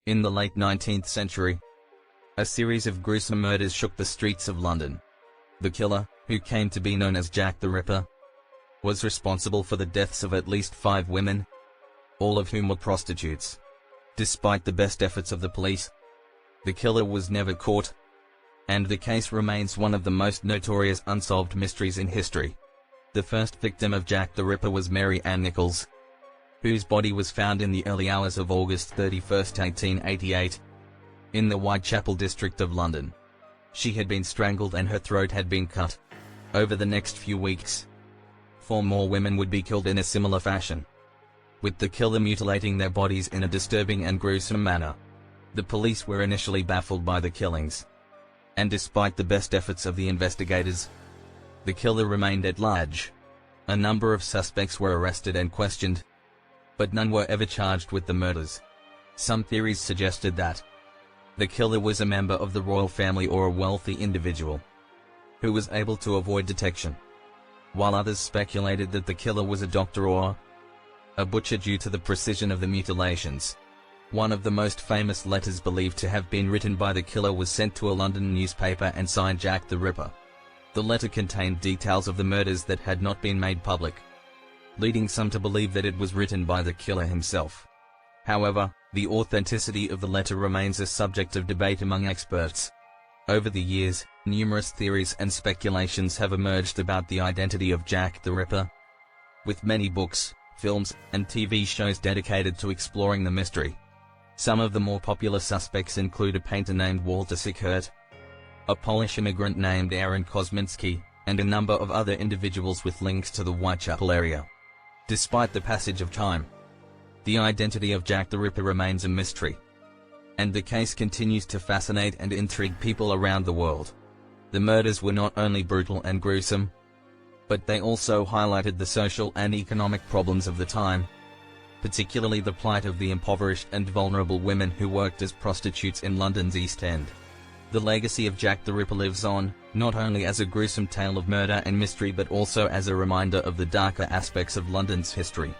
In the late 19th century, a series of gruesome murders shook the streets of London. The killer, who came to be known as Jack the Ripper, was responsible for the deaths of at least 5 women, all of whom were prostitutes. Despite the best efforts of the police, the killer was never caught, and the case remains one of the most notorious unsolved mysteries in history. The first victim of Jack the Ripper was Mary Ann Nichols, whose body was found in the early hours of August 31, 1888, in the Whitechapel district of London. She had been strangled and her throat had been cut. Over the next few weeks, 4 more women would be killed in a similar fashion, with the killer mutilating their bodies in a disturbing and gruesome manner. The police were initially baffled by the killings, and despite the best efforts of the investigators, the killer remained at large. A number of suspects were arrested and questioned, but none were ever charged with the murders. Some theories suggested that the killer was a member of the royal family or a wealthy individual who was able to avoid detection, while others speculated that the killer was a doctor or a butcher due to the precision of the mutilations. One of the most famous letters believed to have been written by the killer was sent to a London newspaper and signed Jack the Ripper. The letter contained details of the murders that had not been made public, leading some to believe that it was written by the killer himself. However, the authenticity of the letter remains a subject of debate among experts. Over the years, numerous theories and speculations have emerged about the identity of Jack the Ripper, with many books, films, and TV shows dedicated to exploring the mystery. Some of the more popular suspects include a painter named Walter Sickert, a Polish immigrant named Aaron Kosminski, and a number of other individuals with links to the Whitechapel area. Despite the passage of time, the identity of Jack the Ripper remains a mystery, and the case continues to fascinate and intrigue people around the world. The murders were not only brutal and gruesome, but they also highlighted the social and economic problems of the time, particularly the plight of the impoverished and vulnerable women who worked as prostitutes in London's East End. The legacy of Jack the Ripper lives on, not only as a gruesome tale of murder and mystery but also as a reminder of the darker aspects of London's history.